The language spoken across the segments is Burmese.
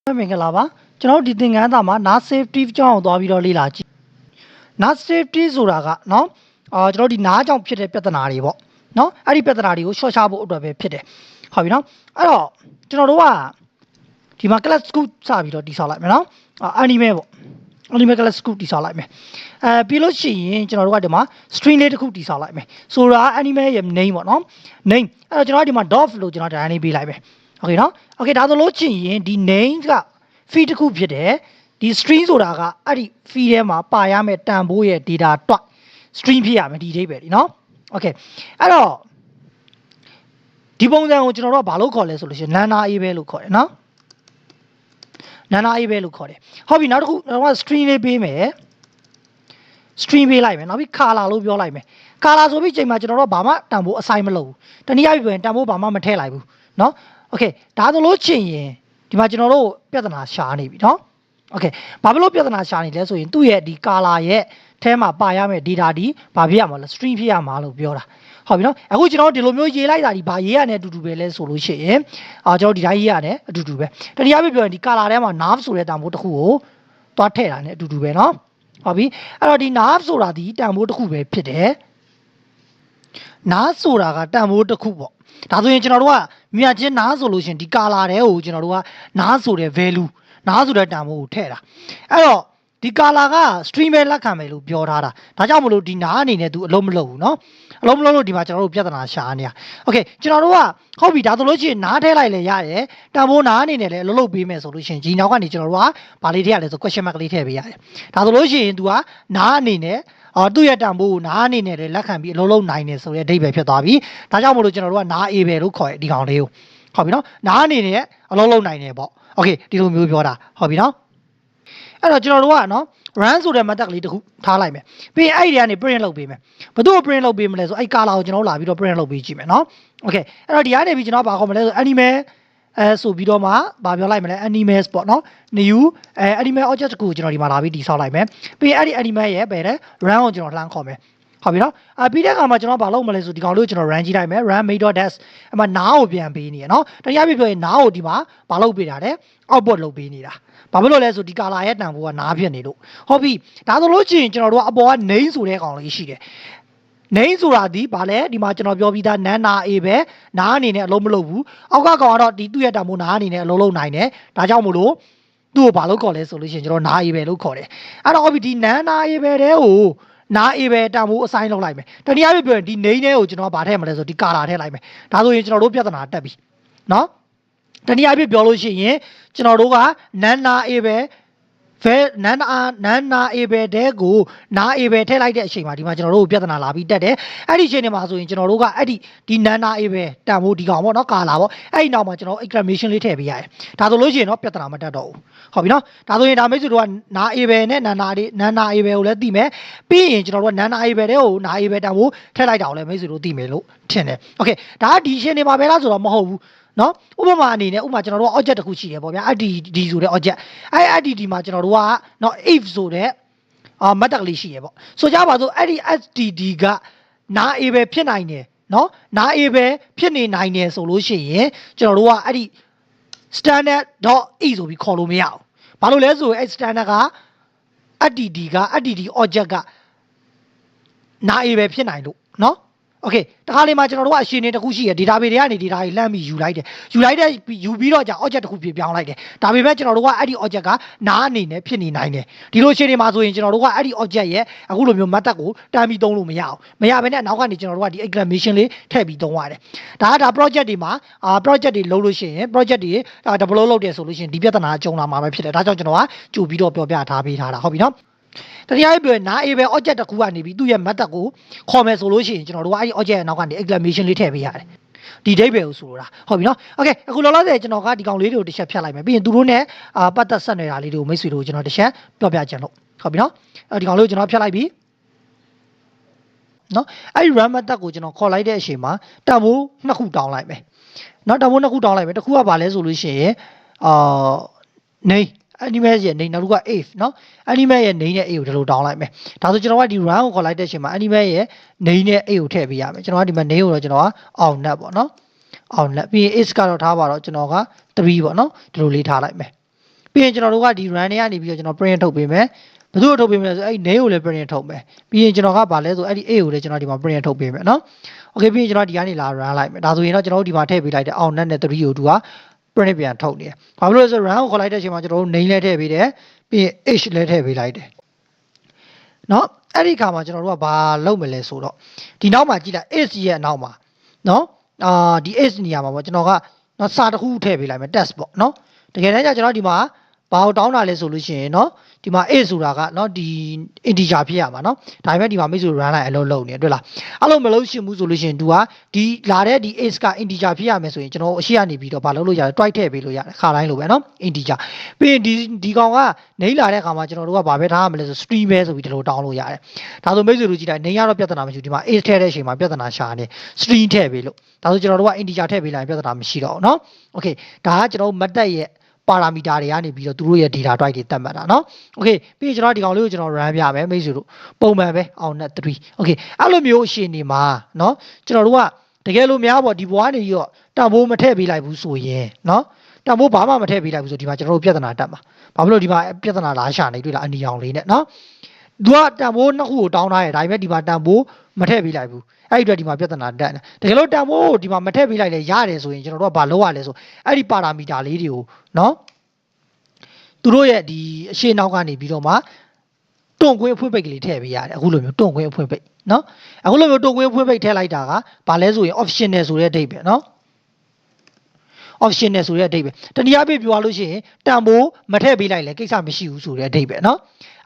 မင်္ဂလာပါကျွန်တော်ဒီသင်ခန်းစာမှာ NAS safety အကြောင်းကိုသွားပြီးတော့လေ့လာကြည့် NAS safety ဆိုတာကเนาะကျွန်တော်ဒီနားကြောင့်ဖြစ်တဲ့ပြဿနာတွေပေါ့เนาะအဲ့ဒီပြဿနာတွေကိုရှော့ချဖို့အတွက်ပဲဖြစ်တယ်ဟုတ်ပြီเนาะအဲ့တော့ကျွန်တော်တို့ကဒီမှာ class scoop စပြီးတော့တည်ဆောက်လိုက်မယ်เนาะ anime ပေါ့ anime class scoop တည်ဆောက်လိုက်မယ်ပြီးလို့ရှိရင်ကျွန်တော်တို့ကဒီမှာ string လေးတစ်ခုတည်ဆောက်လိုက်မယ်ဆိုတာ anime ရဲ့ name ပေါ့เนาะ name အဲ့တော့ကျွန်တော်ဒီမှာ dot လို့ကျွန်တော်ဒါနေပေးလိုက်မယ်โอเคเนาะโอเคဒါဆိုလို့ရှိရင်ဒီ name က feed တစ်ခုဖြစ်တယ်ဒီ string ဆိုတာကအဲ့ဒီ feed ထဲမှာပါရမယ့်တန်ဖိုးရဲ့ data တွက် string ဖြစ်ရမယ်ဒီ date ပဲဒီเนาะโอเคအဲ့တော့ဒီပုံစံကိုကျွန်တော်တို့ကဘာလို့ခေါ်လဲဆိုလို့ရှိရင် nana a ပဲလို့ခေါ်တယ်เนาะ nana a ပဲလို့ခေါ်တယ်ဟုတ်ပြီနောက်တစ်ခုကျွန်တော်က string လေးပေးမယ် string ပေးလိုက်မယ်နောက်ပြီး color လို့ပြောလိုက်မယ် color ဆိုပြီးချိန်မှာကျွန်တော်တို့ဘာမှတန်ဖိုး assign မလုပ်ဘူးတနည်းအားဖြင့်တန်ဖိုးဘာမှမထည့်လိုက်ဘူးเนาะโอเคဒါဆိုလို့ချင်းရင်ဒီမှာကျွန်တော်တို့ပြဿနာရှာနေပြီเนาะโอเคဘာဖြစ်လို့ပြဿနာရှာနေလဲဆိုရင်သူ့ရဲ့ဒီ color ရဲ့အဲမှာပါရမယ့် data ဒီဘာဖြစ်ရမှာလဲ string ဖြစ်ရမှာလို့ပြောတာဟုတ်ပြီเนาะအခုကျွန်တော်ဒီလိုမျိုးရေးလိုက်တာဒီဘာရေးရတဲ့အတူတူပဲလဲဆိုလို့ရှိရင်ကျွန်တော်ဒီတိုင်းရေးရတယ်အတူတူပဲတနည်းအားဖြင့်ပြောရင်ဒီ color ထဲမှာ nav ဆိုတဲ့တန်ဖိုးတစ်ခုကိုသွားထည့်တာ ਨੇ အတူတူပဲเนาะဟုတ်ပြီအဲ့တော့ဒီ nav ဆိုတာဒီတန်ဖိုးတစ်ခုပဲဖြစ်တယ်နားဆိုတာကတန်ဖိုးတစ်ခုပေါ့ဒါဆိုရင်ကျွန်တော်တို့ကမြတ်ချင်းနားဆိုလို့ရှင်ဒီ color တဲကိုကျွန်တော်တို့ကနားဆိုတဲ့ value နားဆိုတဲ့တန်ဖိုးကိုထည့်တာအဲ့တော့ဒီ color က string ပဲလက်ခံမယ်လို့ပြောထားတာဒါကြောင့်မလို့ဒီနားအနေနဲ့ तू အလုံးမလုံးဘူးเนาะအလုံးမလုံးလို့ဒီမှာကျွန်တော်တို့ပြဿနာရှာနေတာโอเคကျွန်တော်တို့ကဟုတ်ပြီဒါဆိုလို့ရှိရင်နားထည့်လိုက်လေရတယ်တန်ဖိုးနားအနေနဲ့လည်းအလုံးလုံးပေးမယ်ဆိုလို့ရှိရင်ဒီနောက်ကနေကျွန်တော်တို့ကဗာလေးထည့်ရလဲဆို question mark လေးထည့်ပေးရတယ်ဒါဆိုလို့ရှိရင် तू ကနားအနေနဲ့သူ့ရဲ့တန်ဖိုးကိုနားအနေနဲ့လည်းလက်ခံပြီးအလုံးလုံးနိုင်နေဆိုတဲ့အဓိပ္ပာယ်ဖြစ်သွားပြီဒါကြောင့်မို့လို့ကျွန်တော်တို့ကနား A ပဲလို့ခေါ်တယ်ဒီကောင်လေးကိုဟုတ်ပြီနော်နားအနေနဲ့အလုံးလုံးနိုင်နေပေါ့โอเคဒီလိုမျိုးပြောတာဟုတ်ပြီနော်အဲ့တော့ကျွန်တော်တို့ကနော် run ဆိုတဲ့ method လေးတစ်ခုထားလိုက်မယ်ပြီးရင်အဲ့ဒီကနေ print လုပ်ပေးမယ်ဘယ်သူ့ကို print လုပ်ပေးမလဲဆိုအဲ့ color ကိုကျွန်တော်လာပြီးတော့ print လုပ်ပေးကြည့်မယ်နော်โอเคအဲ့တော့ဒီကနေပြီးကျွန်တော်ဘာခေါ်မလဲဆို animal ဆိုပြီးတော့မှဗာပြောလိုက်မလဲ animals ပေါ့နော် new animal object ကိုကျွန်တော်ဒီမှာလာပြီးတည်ဆောက်လိုက်မယ်ပြီးရင်အဲ့ဒီ animal ရဲ့ပဲတဲ့ run ကိုကျွန်တော်လှမ်းခေါ်မယ်ဟုတ်ပြီနော်ပြီးတဲ့အခါမှာကျွန်တော်ဘာလုပ်မလဲဆိုဒီကောင်လေးကိုကျွန်တော် run ကြည့်လိုက်မယ် run main.dash အမှနားကိုပြန်ပေးနေရနော်တနည်းအားဖြင့်ပြောရင်နားကိုဒီမှာဘာလုပ်ပေးတာလဲ output လုပ်ပေးနေတာဘာဖြစ်လို့လဲဆိုဒီ color ရဲ့တန်ဖိုးကနားဖြစ်နေလို့ဟုတ်ပြီဒါဆိုလို့ရှိရင်ကျွန်တော်တို့ကအပေါ်က name ဆိုတဲ့ကောင်လေးရှိတယ်name ဆိုတာဒီဗာလဲဒီမှာကျွန်တော်ပြောပြီးသား nana a ပဲနားအနေနဲ့အလုံးမလုံးဘူးအောက်ကကောင်ကတော့ဒီသူ့ရဲ့တန်ဖိုးနားအနေနဲ့အလုံးလုံးနိုင်တယ်ဒါကြောင့်မို့လို့သူ့ကိုဘာလို့ခေါ်လဲဆိုလို့ရှိရင်ကျွန်တော်နား a ပဲလို့ခေါ်တယ်အဲ့တော့ဟုတ်ပြီဒီ nana a ပဲတဲ့ကိုနား a ပဲတန်ဖိုး assign လုပ်လိုက်မယ်တနည်းအားဖြင့်ပြောရင်ဒီ name ထဲကိုကျွန်တော်ဗာထည့်မလဲဆိုဒီ color ထည့်လိုက်မယ်ဒါဆိုရင်ကျွန်တော်တို့ပြဿနာတက်ပြီနော်တနည်းအားဖြင့်ပြောလို့ရှိရင်ကျွန်တော်တို့က nana a ပဲnana a ပဲတဲ့ကိုနား a ပဲထည့်လိုက်တဲ့အချိန်မှာဒီမှာကျွန်တော်တို့ပြဿနာလာပြီးတက်တယ်အဲ့ဒီအချိန်တွေမှာဆိုရင်ကျွန်တော်တို့ကအဲ့ဒီ nana a ပဲတန်ဖို့ဒီကောင်ပေါ့နော်ကာလာပေါ့အဲ့ဒီနောက်မှာကျွန်တော် exclamation လေးထည့်ပေးရတယ်ဒါဆိုလို့ရှိရင်တော့ပြဿနာမတက်တော့ဘူးဟုတ်ပြီနော်ဒါဆိုရင်ဒါမိတ်ဆွေတို့ကနား a ပဲနဲ့ nana a ပဲကိုလည်းသိမယ်ပြီးရင်ကျွန်တော်တို့က nana a ပဲတဲ့ကိုနား a ပဲတန်ဖို့ထည့်လိုက်တာကိုလည်းမိတ်ဆွေတို့သိမယ်လို့ထင်တယ်โอเคဒါကဒီရှင်းနေမှာပဲလားဆိုတော့မဟုတ်ဘူးနော်ဥပမာအနေနဲ့ဥပမာကျွန်တော်တို့က object တစ်ခုရှိတယ်ပေါ့ဗျာ add ဆိုတဲ့ object အဲ့ add မှာကျွန်တော်တို့ကနော် if ဆိုတဲ့method လေးရှိရပေါ့ဆိုကြပါစို့အဲ့ဒီ add ကနား a ပဲဖြစ်နိုင်တယ်နော်နား a ပဲဖြစ်နေနိုင်တယ်ဆိုလို့ရှိရင်ကျွန်တော်တို့ကအဲ့ဒီ standard.e ဆိုပြီးခေါ်လို့မရဘူးဘာလို့လဲဆိုရင်အဲ့ standard က add က add object ကနား a ပဲဖြစ်နိုင်လို့နော်โอเคတခါလေးမှာကျွန်တော်တို့ကအရှင်နေတစ်ခုရှိရ database တွေကနေ data တွေလှမ်းပြီးယူလိုက်တယ်ယူပြီးတော့ကြာ object တစ်ခုပြပြောင်းလိုက်တယ်ဒါပေမဲ့ကျွန်တော်တို့ကအဲ့ဒီ object ကနားအနေနဲ့ဖြစ်နေနိုင်တယ်ဒီလိုရှင်နေမှာဆိုရင်ကျွန်တော်တို့ကအဲ့ဒီ object ရဲ့အခုလိုမျိုး method ကိုတန်းပြီးသုံးလို့မရအောင်မရဘဲနဲ့နောက်ကနေကျွန်တော်တို့ကဒီ exclamation လေးထည့်ပြီးသုံးရတယ်ဒါ project တွေမှာproject တွေလုပ်လို့ရှိရင် project တွေdevelop လုပ်တယ်ဆိုလို့ရှိရင်ဒီပြဿနာအကျုံးလာမှာပဲဖြစ်တယ်ဒါကြောင့်ကျွန်တော်ကကြိုပြီးတော့ပြောပြထားပေးထားတာဟုတ်ပြီနော်တတိယပြောရင်နား a ပဲ object တစ်ခုကနေပြီးသူ့ရဲ့ method ကိုခေါ်မယ်ဆိုလို့ရှိရင်ကျွန်တော်တို့ကအဲ့ဒီ object ရဲ့နောက်ကနေ exclamation လေးထည့်ပေးရတယ်ဒီ date ပဲကိုဆိုလိုတာဟုတ်ပြီနော်โอเคအခုလောလောဆယ်ကျွန်တော်ကဒီကောင်လေးတွေကိုတစ်ချက်ဖြတ်လိုက်မယ်ပြီးရင်သူတို့နဲ့ပတ်သက်ဆက်နေတာလေးတွေကိုမိတ်ဆွေတို့ကျွန်တော်တစ်ချက်ပြောပြချင်လို့ဟုတ်ပြီနော်ဒီကောင်လေးကိုကျွန်တော်ဖြတ်လိုက်ပြီနော်အဲ့ဒီ run method ကိုကျွန်တော်ခေါ်လိုက်တဲ့အချိန်မှာတန်ဖိုးနှစ်ခုတောင်းလိုက်မယ်နော်တန်ဖိုးနှစ်ခုတောင်းလိုက်မယ်တစ်ခုကဘာလဲဆိုလို့ရှိရင်name animal ရဲ့ name နောက်တစ်ခုက if เนาะ animal ရဲ့ name နဲ့ a ကိုဒီလိုတောင်းလိုက်မယ်ဒါဆိုကျွန်တော်ကဒီ run ကိုခေါ်လိုက်တဲ့အချိန်မှာ animal ရဲ့ name နဲ့ a ကိုထည့်ပေးရမယ်ကျွန်တော်ကဒီမှာ name ကိုတော့ကျွန်တော်က on net ပေါ့เนาะ on net ပြီးရင် is ကတော့ထားပါတော့ကျွန်တော်က3ပေါ့เนาะဒီလိုလေးထားလိုက်မယ် ပြီးရင်ကျွန်တော်တို့ကဒီ run တွေကနေပြီးတော့ကျွန်တော် print ထုတ်ပေးမယ်ဘယ်သူ့ကိုထုတ်ပေးမလဲဆိုအဲ့ဒီ name ကိုလည်း print ထုတ်မယ်ပြီးရင်ကျွန်တော်ကဗာလဲဆိုအဲ့ဒီ a ကိုလည်းကျွန်တော်ဒီမှာ print ထုတ်ပေးမယ်နော် okay ပြီးရင်ကျွန်တော်ဒီကနေလာ run လိုက်မယ်ဒါဆိုရင်တော့ကျွန်တော်တို့ဒီမှာထည့်ပေးလိုက်တဲ့အောင်net နဲ့3ကိုသူက print ပြန်ထုတ်နေတယ်ဘာလို့လဲဆို run ကိုခေါ်လိုက်တဲ့အချိန်မှာကျွန်တော်တို့ name လည်းထည့်ပေးတယ်ပြီးရင် h လည်းထည့်ပေးလိုက်တယ်နော်အဲ့ဒီခါမှာကျွန်တော်တို့ကဘာလုပ်မလဲဆိုတော့ဒီနောက်မှာကြည့်လိုက် h ရဲ့အနောက်မှာနော်ဒီ h နေရာမှာပေါ့ကျွန်တော်ကနော်စာတစ်ခုထည့်ပေးလိုက်မယ် test ပေါ့နော်တကယ်တမ်းကျကျွန်တော်ဒီမှာဘာကိုတောင်းတာလဲဆိုလို့ရှိရင်နော်ဒီမှာ a ဆိုတာကနော်ဒီ integer ဖြစ်ရမှာနော်ဒါပေမဲ့ဒီမှာမိတ်ဆွေ run လိုက်အလုပ်လုပ်နေတွေ့လားအဲ့လိုမလုပ်ရှင်ဘူးဆိုလို့ရှိရင် तू ကဒီလာတဲ့ဒီ a က integer ဖြစ်ရမယ်ဆိုရင်ကျွန်တော်အရှိကနေပြီးတော့ဘာလုပ်လို့ရတယ် twice ထည့်ပေးလို့ရတယ်ခါတိုင်းလိုပဲနော် integer ပြီးရင်ဒီကောင်ကနေလာတဲ့အခါမှာကျွန်တော်တို့ကဘာပဲထားရမလဲဆို string ပဲဆိုပြီးဒီလိုတောင်းလို့ရတယ်ဒါဆိုမိတ်ဆွေတို့ကြည့်လိုက်နေရတော့ပြဿနာမရှိဘူးဒီမှာ a ထည့်တဲ့အချိန်မှာပြဿနာရှာနေ string ထည့်ပေးလို့ဒါဆိုကျွန်တော်တို့က integer ထည့်ပေးလိုက်ပြဿနာမရှိတော့ဘူးနော် okay ဒါကကျွန်တော်မတက်ရဲ့ပါရာမီတာတွေကနေပြီးတော့သူတို့ရဲ့ data type တွေတတ်မှတ်တာเนาะ okay ပြီးရင်ကျွန်တော်ဒီကောင်လေးကိုကျွန်တော် run ပြမယ်မိတ်ဆွေတို့ပုံမှန်ပဲအောင်နဲ့3 okay အဲ့လိုမျိုးအရှင်နေမှာเนาะကျွန်တော်တို့ကတကယ်လို့များပေါ့ဒီဘွားနေပြီးတော့တန်ဖိုးမထည့်ပေးလိုက်ဘူးဆိုရင်เนาะတန်ဖိုးဘာမှမထည့်ပေးလိုက်ဘူးဆိုဒီမှာကျွန်တော်တို့ပြဿနာတက်မှာဘာဖြစ်လို့ဒီမှာပြဿနာလားရှာနေတွေ့လားအနီအောင်လေးနဲ့เนาะသူကတန်ဖိုးနှစ်ခုကိုတောင်းထားရဒါပေမဲ့ဒီမှာတန်ဖိုးမထည့်ပေးလိုက်ဘူးအဲ့ဒီအတွက်ဒီမှာပြဿနာတက်တယ်တကယ်လို့တန်ဖိုးကိုဒီမှာမထည့်ပေးလိုက်လေရတယ်ဆိုရင်ကျွန်တော်တို့ကဘာလုပ်ရလဲဆိုအဲ့ဒီပါရာမီတာလေးတွေကိုเนาะသူတို့ရဲ့ဒီအရှေ့နောက်ကနေပြီးတော့မှတွန့်ခွင်းအဖွင့်ပိတ်ကလေးထည့်ပေးရတယ်အခုလိုမျိုးတွန့်ခွင်းအဖွင့်ပိတ်เนาะအခုလိုမျိုးတွန့်ခွင်းအဖွင့်ပိတ်ထည့်လိုက်တာကဘာလဲဆိုရင် optional ဆိုတဲ့အဓိပ္ပာယ်เนาะ optional ဆိုတဲ့အဓိပ္ပာယ်တနည်းအားဖြင့်ပြောရလို့ရှိရင်တန်ဖိုးမထည့်ပေးလိုက်လေကိစ္စမရှိဘူးဆိုတဲ့အဓိပ္ပာယ်เนาะ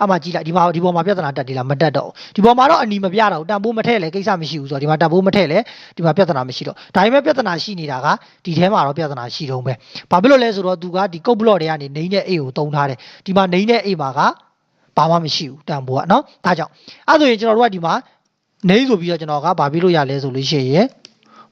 အမှကြည့်လိုက်ဒီပေါ်မှာပြဿနာတက်တယ်လားမတက်တော့ဒီပေါ်မှာတော့အနီမပြတော့တန်ဖိုးမထည့်လေကိစ္စမရှိဘူးဆိုတော့ဒီမှာတန်ဖိုးမထည့်လေဒီမှာပြဿနာမရှိတော့ဒါပေမဲ့ပြဿနာရှိနေတာကဒီထဲမှာတော့ပြဿနာရှိတော့မယ်ဘာဖြစ်လို့လဲဆိုတော့သူကဒီ code block တွေကနေနေနဲ့ a ကိုတုံးထားတယ်ဒီမှာနေနဲ့ a မှာကဘာမှမရှိဘူးတန်ဖိုးကเนาะဒါကြောင့်အဲ့ဆိုရင်ကျွန်တော်တို့ကဒီမှာနေဆိုပြီးတော့ကျွန်တော်ကဘာပြီးလို့ရလဲဆိုလို့ရှိရင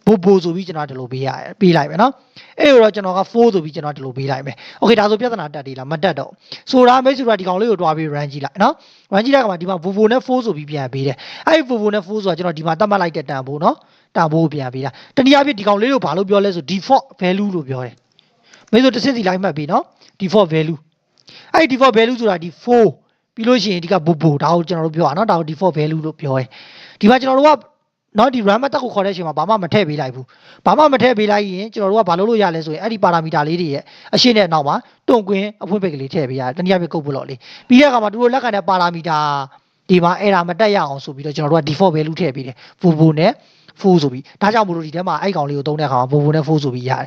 ်ဘိုဆိုပြီးကျွန်တော်ဒီလိုပေးရပေးလိုက်မယ်နော်အဲ့တော့ကျွန်တော်က4ဆိုပြီးကျွန်တော်ဒီလိုပေးလိုက်မယ်โอเคဒါဆိုပြဿနာတက်သေးလားမတက်တော့ဆိုတာမိတ်ဆွေတို့ဒီကောင်လေးကိုတွားပြီး run ကြည့်လိုက်နော် run ကြည့်တဲ့အခါမှာဒီမှာ vovo နဲ့4ဆိုပြီးပြန်ပေးတယ်အဲ့ဒီ vovo နဲ့4ဆိုတာကျွန်တော်ဒီမှာတတ်မှတ်လိုက်တဲ့တန်ဖိုးနော်တန်ဖိုးကိုပြန်ပေးတာတနည်းအားဖြင့်ဒီကောင်လေးကိုဘာလို့ပြောလဲဆို default value လို့ပြောတယ်မိတ်ဆွေတစ်စစ်စီလိုက်မှတ်ပြီးနော် default value အဲ့ဒီ default value ဆိုတာဒီ4ပြီးလို့ရှိရင်ဒီက vovo ဒါကိုကျွန်တော်တို့ပြောတာနော်ဒါကို default value လို့ပြောတယ်ဒီမှာကျွန်တော်တို့ကနော်ဒီ run method ကိုခေါ်တဲ့အချိန်မှာဘာမှမထည့်ပေးလိုက်ဘူးဘာမှမထည့်ပေးလိုက်ရင်ကျွန်တော်တို့ကဘာလုပ်လို့ရလဲဆိုရင်အဲ့ဒီ parameter လေးတွေရဲ့အရှင်းနဲ့အနောက်မှာတွန့်ကွင်းအဖွင့်ပိတ်ကလေးထည့်ပေးရတယ်တနည်းအားဖြင့်ကုတ်ဘလော့လေးပြီးတဲ့အခါမှာသူတို့လက်ခံတဲ့ parameter ဒီမှာ error မတက်ရအောင်ဆိုပြီးတော့ကျွန်တော်တို့က default value ထည့်ပေးတယ် vovo နဲ့ 4ဆိုပြီးဒါကြောင့်မို့လို့ဒီထဲမှာအဲ့ကောင်လေးကိုသုံးတဲ့အခါမှာ vovo နဲ့ 4ဆိုပြီးရတယ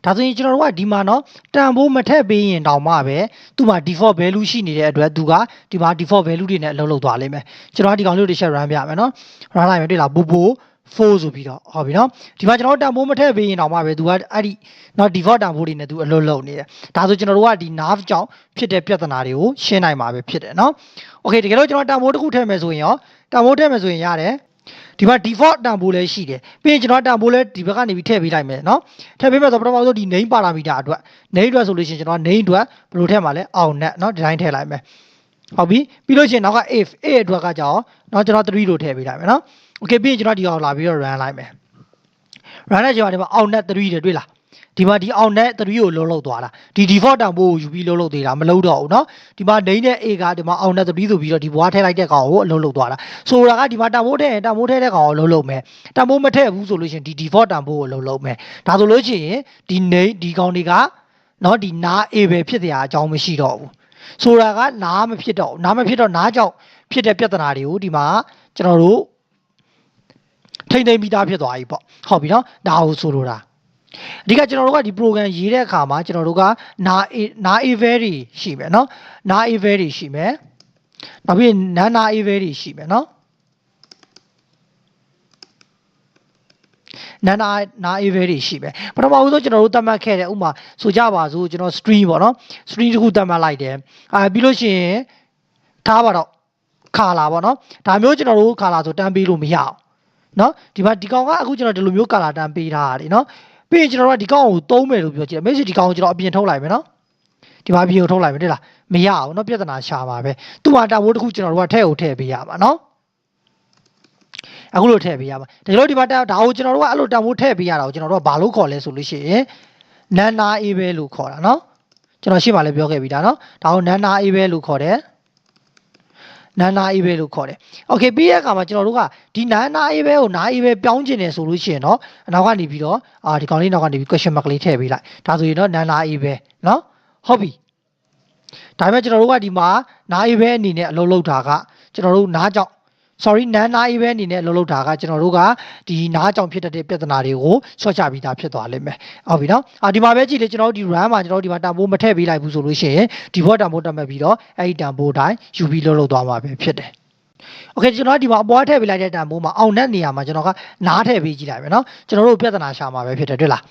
်ဒါဆိုရင်ကျွန်တော်တို့ကဒီမှာနော်တန်ဖိုးမထည့်ပေးရင်တောင်မှပဲသူ့မှာ default value ရှိနေတဲ့အတွက်သူကဒီမှာ default value တွေနဲ့အလုပ်လုပ်သွားလိမ့်မယ်ကျွန်တော်ကဒီကောင်လေးကိုတစ်ချက် run ပြမယ်နော် run လိုက်မယ်တွေ့လား bobo 4ဆိုပြီးတော့ဟုတ်ပြီနော်ဒီမှာကျွန်တော်တို့တန်ဖိုးမထည့်ပေးရင်တောင်မှပဲသူကအဲ့ဒီနော် default တန်ဖိုးတွေနဲ့သူအလုပ်လုပ်နေတယ်ဒါဆိုကျွန်တော်တို့ကဒီ nav ကြောင့်ဖြစ်တဲ့ပြဿနာတွေကိုရှင်းနိုင်မှာပဲဖြစ်တယ်နော် okay တကယ်လို့ကျွန်တော်တန်ဖိုးတစ်ခုထည့်မယ်ဆိုရင်ရောတန်ဖိုးထည့်မယ်ဆိုရင်ရတယ်ဒီမှာ default တန်ဖိုးလည်းရှိတယ်ပြီးရင်ကျွန်တော်တန်ဖိုးလည်းဒီဘက်ကနေပြီးထည့်ပေးလိုက်မယ်နော်ထည့်ပေးမယ်ဆိုပထမဆုံးဒီ name parameter အတွက် name အတွက်ဆိုလို့ရှိရင်ကျွန်တော် name အတွက်ဘယ်လိုထည့်မှာလဲအောင်နဲ့နော်ဒီတိုင်းထည့်လိုက်မယ်ဟုတ်ပြီပြီးလို့ရှိရင်နောက်က if a အတွက်ကကြောင်းနော်ကျွန်တော်3လို့ထည့်ပေးလိုက်မယ်နော် okay ပြီးရင်ကျွန်တော်ဒီကောင်လာပြီးတော့ run လိုက်မယ် run တဲ့ချိန်မှာဒီမှာအောင်နဲ့3တယ်တွေ့လားဒီမှာဒီအောင်နဲ့3ကိုလုံးလုံးသွားတာဒီ default တန်ဖိုးကိုယူပြီးလုံးလုံးသေးတာမလုံးတော့ဘူးเนาะဒီမှာ name နဲ့ a ကဒီမှာအောင်နဲ့3ဆိုပြီးတော့ဒီဘွားထည့်လိုက်တဲ့ကောင်ကိုအလုံးလုံးသွားတာဆိုတာကဒီမှာတန်ဖိုးထည့်ရင်တန်ဖိုးထည့်တဲ့ကောင်ကိုလုံးလုံးမယ်တန်ဖိုးမထည့်ဘူးဆိုလို့ရှိရင်ဒီ default တန်ဖိုးကိုလုံးလုံးမယ်ဒါဆိုလို့ရှိရင်ဒီ name ဒီကောင်တွေကเนาะဒီနာ a ပဲဖြစ်တဲ့အကြောင်းမရှိတော့ဘူးဆိုတာကနာမဖြစ်တော့နာမဖြစ်တော့နာကြောင့်ဖြစ်တဲ့ပြဿနာတွေကိုဒီမှာကျွန်တော်တို့ထိမ့်သိမ့်ပြီးသားဖြစ်သွားပြီပေါ့ဟုတ်ပြီเนาะဒါကိုဆိုလိုတာအဓိကကျွန်တော်တို့ကဒီ program ရေးတဲ့အခါမှာကျွန်တော်တို့ကနာ a very ရှိမယ်เนาะနာ a very ရှိမယ်နောက်ပြီးနာ a very ရှိမယ်เนาะနာ a very ရှိမယ်ပထမဦးဆုံးကျွန်တော်တို့သတ်မှတ်ခဲ့တဲ့ဥမာဆိုကြပါစို့ကျွန်တော် string ပေါ့เนาะ string တစ်ခုသတ်မှတ်လိုက်တယ်ပြီးလို့ရှိရင်ထားပါတော့ခါလာပေါ့เนาะဒါမျိုးကျွန်တော်တို့ခါလာဆိုတန်းပေးလို့မရအောင်เนาะဒီမှာဒီကောင်ကအခုကျွန်တော်ဒီလိုမျိုးကာလာတန်းပေးထားရတယ်เนาะပြီးရင်ကျွန်တော်တို့ကဒီကောင်ကိုသုံးမယ်လို့ပြောကြည့်တယ်မိတ်ဆွေဒီကောင်ကိုကျွန်တော်အပြင်ထုတ်လိုက်မယ်နော်ဒီမှာအပြင်ကိုထုတ်လိုက်မယ်တဲ့လားမရအောင်နော်ပြဿနာရှာပါပဲသူ့မှာတာဝိုးတစ်ခုကျွန်တော်တို့ကထဲ့ကိုထည့်ပေးရမှာနော်အခုလိုထည့်ပေးရမှာဒါလို့ဒီမှာဒါကိုကျွန်တော်တို့ကအဲ့လိုတာဝိုးထည့်ပေးရတာကိုကျွန်တော်တို့ကဘာလို့ခေါ်လဲဆိုလို့ရှိရင်nana a ပဲလို့ခေါ်တာနော် ကျွန်တော်ရှေ့မှာလည်းပြောခဲ့ပြီဒါနော်ဒါကို nana a ပဲလို့ခေါ်တယ် nana a ပဲလို့ခေါ်တယ် okay ပြီးတဲ့အခါမှာကျွန်တော်တို့ကဒီ nana a ပဲကို na a ပဲပြောင်းကျင်တယ်ဆိုလို့ရှိရင်เนาะအနောက်ကနေပြီးတော့ဒီကောင်လေးနောက်ကနေပြီး question mark လေးထည့်ပေးလိုက်ဒါဆိုရင်တော့ nana a ပဲเนาะဟုတ်ပြီဒါပေမဲ့ကျွန်တော်တို့ကဒီမှာ na a ပဲအနေနဲ့အလုပ်လုပ်တာကကျွန်တော်တို့နားကြောင့် sorry nana a ပဲအနေနဲ့အလုပ်လုပ်တာကကျွန်တော်တို့ကဒီနားကြောင့်ဖြစ်တဲ့ပြဿနာတွေကိုဆော့ချပြီးသားဖြစ်သွားလိမ့်မယ်ဟုတ်ပြီเนาะဒီမှာပဲကြည့်လေကျွန်တော်တို့ဒီ run မှာကျွန်တော်တို့ဒီမှာတန်ဖိုးမထည့်ပေးလိုက်ဘူးဆိုလို့ရှိရင် default တန်ဖိုးတက်မဲ့ပြီးတော့အဲ့ဒီတန်ဖိုးတိုင်း UV လုပ်သွားမှာပဲဖြစ်တယ်โอเคကျွန်တော်ဒီမှာအပေါ်ထည့်ပေးလိုက်တဲ့တန်ဖိုးမှာအောင်တဲ့နေရာမှာကျွန်တော်ကနားထည့်ပေးကြည့်လိုက်မယ်เนาะကျွန်တော်တို့ပြဿနာရှာမှာပဲဖြစ်တယ်တွေ့လား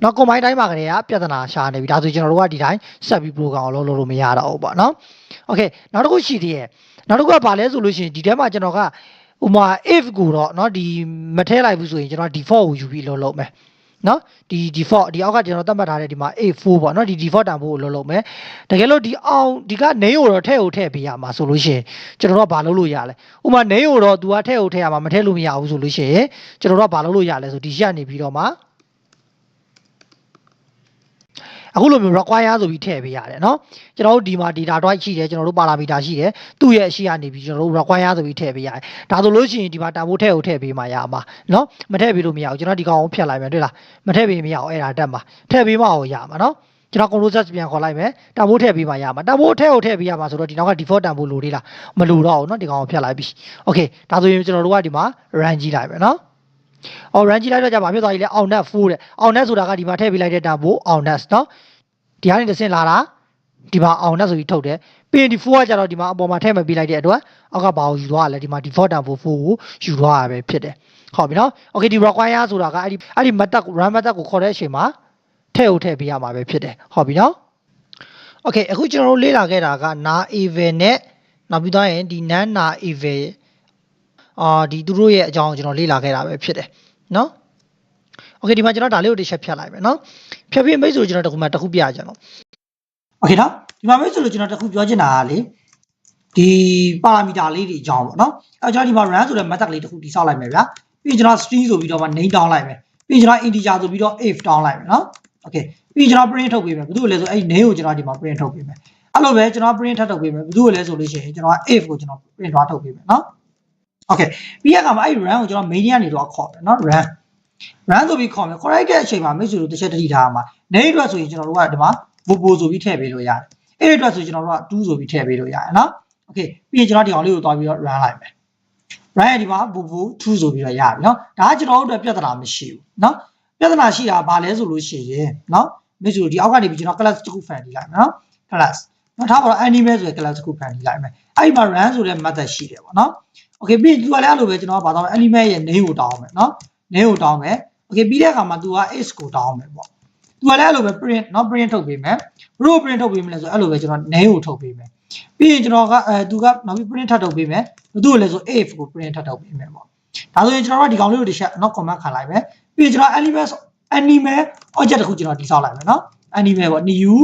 เนาะ combine တိုင်းမှာကလေးကပြဿနာရှာနေပြီဒါဆိုကျွန်တော်တို့ကဒီတိုင်းဆက်ပြီး program ကိုလုပ်လို့မရတော့ဘူးပေါ့เนาะโอเคနောက်တစ်ခုရှိသေးရဲ့နောက်တစ်ခုကဘာလဲဆိုလို့ရှိရင်ဒီထဲမှာကျွန်တော်ကဥမာ if ကိုတော့เนาะဒီမထည့်လိုက်ဘူးဆိုရင်ကျွန်တော် default ကို UV လုပ်မယ်เนาะဒီ default ဒီအောက်ကကျွန်တော်သတ်မှတ်ထားတဲ့ဒီမှာ A4 ပေါ့เนาะဒီ default တန်ဖိုးကိုလုပ်မယ်တကယ်လို့ဒီအောင်ဒီက name ကိုတော့ထည့်ပေးရမှာဆိုလို့ရှိရင်ကျွန်တော်တို့ကဘာလုပ်လို့ရလဲဥမာ name ကိုတော့ तू ကထည့်ရမှာမထည့်လို့မရဘူးဆိုလို့ရှိရင်ကျွန်တော်တို့ကဘာလုပ်လို့ရလဲဆိုဒီရက်နေပြီးတော့မှအခုလိုမျိုး require ဆိုပြီးထည့်ပေးရတယ်เนาะကျွန်တော်တို့ဒီမှာ data type ရှိတယ်ကျွန်တော်တို့ parameter ရှိတယ်သူ့ရဲ့အရှိကနေပြီးကျွန်တော်တို့ require ဆိုပြီးထည့်ပေးရတယ်ဒါဆိုလို့ရှိရင်ဒီမှာတန်ဖိုးထည့်ပေးမှရမှာเนาะမထည့်ပေးလို့မရဘူးကျွန်တော်ဒီကောင်ကိုဖြတ်လိုက်မယ်တွေ့လားမထည့်ပေးမရအောင်အဲ့ဒါတက်မှာထည့်ပေးမှအောင်ရမှာเนาะကျွန်တော် control set ပြန်ခေါ်လိုက်မယ်တန်ဖိုးထည့်ပေးမှရမှာတန်ဖိုးထည့်ပေးရမှာဆိုတော့ဒီနောက်က default တန်ဖိုးလိုသေးလားမလိုတော့ဘူးเนาะဒီကောင်ကိုဖြတ်လိုက်ပြီ okay ဒါဆိုရင်ကျွန်တော်တို့ကဒီမှာ run ကြည့်လိုက်မယ်เนาะrun ကြည့်လိုက်တော့じゃဘာဖြစ်သွားပြီလဲအောင် net 4တဲ့အောင် net ဆိုတာကဒီမှာထည့်ပေးလိုက်တဲ့တန်ဖိုးအောင် net เนาะဒီကနေတစ်ဆင့်လာတာဒီမှာအောင်နဲ့ဆိုပြီးထုတ်တယ်ပြီးရင်ဒီ4ကကြတော့ဒီမှာအပေါ်မှာထည့်မပေးလိုက်တဲ့အတွက်အောက်ကဘာကိုယူသွားရလဲဒီမှာ default တန်ဖိုး4ကိုယူသွားရပဲဖြစ်တယ်ဟုတ်ပြီနော် okay ဒီ require ဆိုတာကအဲ့ဒီ method run method ကိုခေါ်တဲ့အချိန်မှာထည့်ပေးရမှာပဲဖြစ်တယ်ဟုတ်ပြီနော် okay အခုကျွန်တော်တို့လေ့လာခဲ့တာက na eval နဲ့နောက်ပြီးတော့ရင်ဒီ na eval ဒီသူတို့ရဲ့အကြောင်းကိုကျွန်တော်လေ့လာခဲ့တာပဲဖြစ်တယ်နော်okay ဒီမှာကျွန်တော်ဒါလေးကိုတစ်ချက်ဖြတ်လိုက်မယ်နော်ဖြတ်ပြီးမိတ်ဆွေကျွန်တော်တစ်ခုပြကြအောင် okay နော်ဒီမှာမိတ်ဆွေကျွန်တော်တစ်ခုပြောချင်တာကလေဒီ parameter လေးတွေအကြောင်းပေါ့နော်အဲကျွန်တော်ဒီမှာ run ဆိုတဲ့ method လေးတစ်ခုတိစောက်လိုက်မယ်ဗျာပြီးကျွန်တော် string ဆိုပြီးတော့မှ name တောင်းလိုက်မယ်ပြီးကျွန်တော် integer ဆိုပြီးတော့ if တောင်းလိုက်မယ်နော် okay ပြီးကျွန်တော် print ထုတ်ပေးမယ်ဘယ်သူ့ကိုလဲဆိုအဲ့ name ကိုကျွန်တော်ဒီမှာ print ထုတ်ပေးမယ်အဲ့လိုပဲကျွန်တော် print ထုတ်ပေးမယ်ဘယ်သူ့ကိုလဲဆိုလို့ရှိရင်ကျွန်တော် if ကိုကျွန်တော် print သွားထုတ်ပေးမယ်နော် okay ပြီးရကမှာအဲ့ run ကိုကျွန်တော် main ကနေတော့ခေါ်မယ်နော် run ဆိုပြီးခေါ်မယ်ခေါ်လိုက်တဲ့အချိန်မှာမိတ်ဆွေတို့တစ်ချက်တတိထားမှာ name အတွက်ဆိုရင်ကျွန်တော်တို့ကဒီမှာ bobo ဆိုပြီးထည့်ပေးလို့ရတယ်အဲ့အတွက်ဆိုကျွန်တော်တို့က2ဆိုပြီးထည့်ပေးလို့ရတယ်နော် okay ပြီးရင်ကျွန်တော်ဒီအောင်လေးကိုတွားပြီးတော့ run လိုက်မယ် run ရဲ့ဒီမှာ bobo 2ဆိုပြီးတော့ရပြီနော်ဒါကကျွန်တော်တို့အတွက်ပြဿနာမရှိဘူးနော်ပြဿနာရှိတာဘာလဲဆိုလို့ရှိရင်နော်မိတ်ဆွေတို့ဒီအောက်ကနေပြီးကျွန်တော် class တစ်ခုဖန်တီးလိုက်မယ်နော် class နော်ထားပါတော့ animal ဆိုတဲ့ class တစ်ခုဖန်တီးလိုက်မယ်အဲ့ဒီမှာ run ဆိုတဲ့ method ရှိတယ်ပေါ့နော် okay ပြီးရင်သူကလည်းအဲ့လိုပဲကျွန်တော်ကဘာသာလဲ animal ရဲ့ name ကိုတောင်းမယ်နော် name ကိုတောင်းမယ် okay ပြီးတဲ့အခါမှာ तू က is ကိုတောင်းမယ်ပေါ့ तू ကလည်းအဲ့လိုပဲ print နော် print ထုတ်ပေးမယ်ဘလို့ print ထုတ်ပေးမလဲဆိုအဲ့လိုပဲကျွန်တော် name ကိုထုတ်ပေးမယ်ပြီးရင်ကျွန်တော်ကသူကနောက်ပြီး print ထပ်ထုတ်ပေးမယ်ဘသူ့ကိုလဲဆို if ကို print ထပ်ထုတ်ပေးမယ်ပေါ့ဒါဆိုရင်ကျွန်တော်ကဒီကောင်လေးကိုတစ်ချက်နော် comment ခံလိုက်မယ်ပြီးရင်ကျွန်တော် animal object တစ်ခုကျွန်တော်တည်ဆောက်လိုက်မယ်နော် animal ပေါ့ new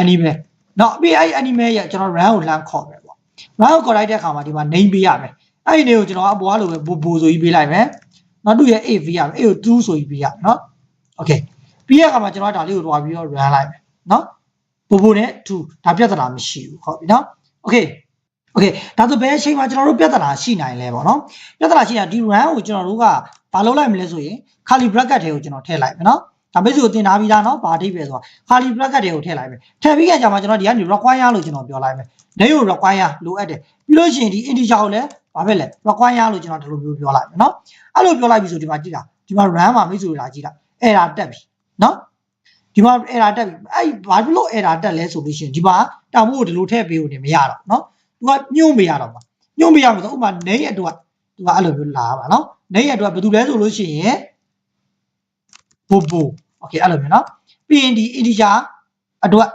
animal နော်ပြီးအဲ့ animal ရဲ့ကျွန်တော် run ကိုလှမ်းခေါ်မယ်ပေါ့ run ကိုခေါ်လိုက်တဲ့အခါမှာဒီမှာ name ပေးရမယ်အဲ့ဒီ name ကိုကျွန်တော်အပေါ်ကလိုပဲ bobo ဆိုပြီးပေးလိုက်မယ်နော်သူ့ရဲ့ if ပေးရမယ်အဲ့ကို2ဆိုပြီးပေးရမယ်နော် okay ပြီးရအခါမှာကျွန်တော်ဒါလေးကိုတွားပြီးတော့ run လိုက်မယ်နော် bobo နဲ့2ဒါပြဿနာမရှိဘူးဟုတ်ပြီနော် okay ဒါဆိုဘယ်အချိန်မှာကျွန်တော်တို့ပြဿနာရှိနိုင်လဲပေါ့နော်ပြဿနာရှိတာဒီ run ကိုကျွန်တော်တို့ကဘာလုပ်လိုက်မလဲဆိုရင် curly bracket ထဲကိုကျွန်တော်ထည့်လိုက်မယ်နော်ဒါပေမဲ့ဆိုတင်ထားပြီးသားနော်ဘာအဓိပ္ပာယ်ဆိုတာ curly bracket ထဲကိုထည့်လိုက်မယ်ထည့်ပြီးကြမှာကျွန်တော်ဒီကနေ require လို့ကျွန်တော်ပြောလိုက်မယ် name ကို require လိုအပ်တယ်ပြီးလို့ရှိရင်ဒီ integer ကိုလည်းဘာဖြစ်လဲ require လို့ကျွန်တော်ဒီလိုမျိုးပြောလိုက်မယ်နော်အဲ့လိုပြောလိုက်ပြီဆိုဒီမှာကြည့်တာဒီမှာ run မှာမိတ်ဆွေလာကြည့်တာ error တက်ပြီနော်ဒီမှာ error တက်ပြီအဲ့ဘာဖြစ်လို့ error တက်လဲဆိုလို့ရှိရင်ဒီမှာတောင်ဖို့ဒီလိုထည့်ပေးလို့နေမရတော့နော်သူကညှို့မရတော့မှာညှို့မရမှာဆိုဥပမာ name အတွက်သူကအဲ့လိုမျိုးလာပါနော် name အတွက်ဘယ်သူလဲဆိုလို့ရှိရင် bobo okay အဲ့လိုမျိုးနော်ပြီးရင်ဒီ integer အတွက်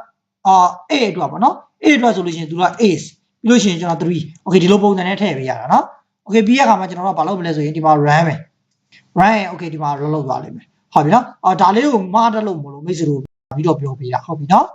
a အတွက်ပေါ့နော် a အတွက်ဆိုလို့ရှိရင်သူက ace ပြီးလို့ရှိရင်ကျွန်တော်3 okay ဒီလိုပုံစံနဲ့ထည့်ပေးရတာနော် okay ပြီးရခါမှာကျွန်တော်တို့ကဘာလုပ်မလဲဆိုရင်ဒီမှာ run မယ် run ရင် okay ဒီမှာ run လုပ်သွားလိမ့်မယ်ဟုတ်ပြီနော်ဒါလေးကိုမှားတက်လို့မလို့မိတ်ဆွေတို့ပြီးတော့ပြောပေးတာဟုတ်ပြီနော်